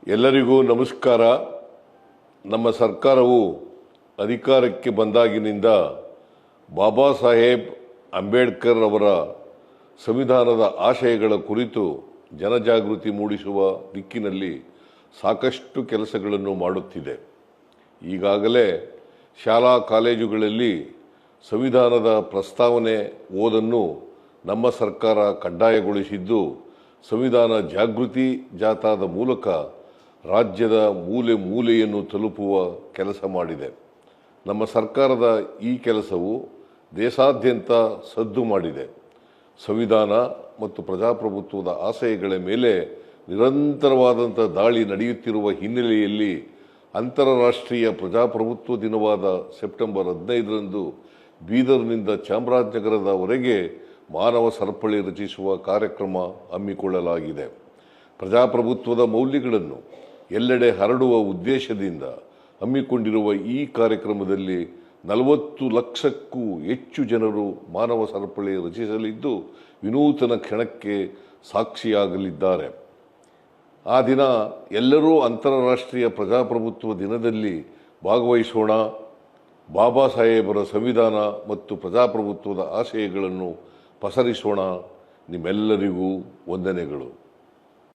ಎಲ್ಲರಿಗೂ ನಮಸ್ಕಾರ. ನಮ್ಮ ಸರ್ಕಾರವು ಅಧಿಕಾರಕ್ಕೆ ಬಂದಾಗಿನಿಂದ ಬಾಬಾ ಸಾಹೇಬ್ ಅಂಬೇಡ್ಕರ್ ಅವರ ಸಂವಿಧಾನದ ಆಶಯಗಳ ಕುರಿತು ಜನಜಾಗೃತಿ ಮೂಡಿಸುವ ದಿಕ್ಕಿನಲ್ಲಿ ಸಾಕಷ್ಟು ಕೆಲಸಗಳನ್ನು ಮಾಡುತ್ತಿದೆ. ಈಗಾಗಲೇ ಶಾಲಾ ಕಾಲೇಜುಗಳಲ್ಲಿ ಸಂವಿಧಾನದ ಪ್ರಸ್ತಾವನೆ ಓದನ್ನು ನಮ್ಮ ಸರ್ಕಾರ ಕಡ್ಡಾಯಗೊಳಿಸಿದ್ದು, ಸಂವಿಧಾನ ಜಾಗೃತಿ ಜಾಥಾದ ಮೂಲಕ ರಾಜ್ಯದ ಮೂಲೆ ಮೂಲೆಯನ್ನು ತಲುಪುವ ಕೆಲಸ ಮಾಡಿದೆ. ನಮ್ಮ ಸರ್ಕಾರದ ಈ ಕೆಲಸವು ದೇಶಾದ್ಯಂತ ಸದ್ದು ಮಾಡಿದೆ. ಸಂವಿಧಾನ ಮತ್ತು ಪ್ರಜಾಪ್ರಭುತ್ವದ ಆಶಯಗಳ ಮೇಲೆ ನಿರಂತರವಾದಂಥ ದಾಳಿ ನಡೆಯುತ್ತಿರುವ ಹಿನ್ನೆಲೆಯಲ್ಲಿ ಅಂತಾರಾಷ್ಟ್ರೀಯ ಪ್ರಜಾಪ್ರಭುತ್ವ ದಿನವಾದ ಸೆಪ್ಟೆಂಬರ್ 15ರಂದು ಬೀದರ್ನಿಂದ ಚಾಮರಾಜನಗರದವರೆಗೆ ಮಾನವ ಸರಪಳಿ ರಚಿಸುವ ಕಾರ್ಯಕ್ರಮ ಹಮ್ಮಿಕೊಳ್ಳಲಾಗಿದೆ. ಪ್ರಜಾಪ್ರಭುತ್ವದ ಮೌಲ್ಯಗಳನ್ನು ಎಲ್ಲೆಡೆ ಹರಡುವ ಉದ್ದೇಶದಿಂದ ಹಮ್ಮಿಕೊಂಡಿರುವ ಈ ಕಾರ್ಯಕ್ರಮದಲ್ಲಿ 40 ಲಕ್ಷಕ್ಕೂ ಹೆಚ್ಚು ಜನರು ಮಾನವ ಸರಪಳಿ ರಚಿಸಲಿದ್ದು, ವಿನೂತನ ಕ್ಷಣಕ್ಕೆ ಸಾಕ್ಷಿಯಾಗಲಿದ್ದಾರೆ. ಆ ದಿನ ಎಲ್ಲರೂ ಅಂತಾರಾಷ್ಟ್ರೀಯ ಪ್ರಜಾಪ್ರಭುತ್ವ ದಿನದಲ್ಲಿ ಭಾಗವಹಿಸೋಣ. ಬಾಬಾ ಸಾಹೇಬರ ಸಂವಿಧಾನ ಮತ್ತು ಪ್ರಜಾಪ್ರಭುತ್ವದ ಆಶಯಗಳನ್ನು ಪಸರಿಸೋಣ. ನಿಮ್ಮೆಲ್ಲರಿಗೂ ವಂದನೆಗಳು.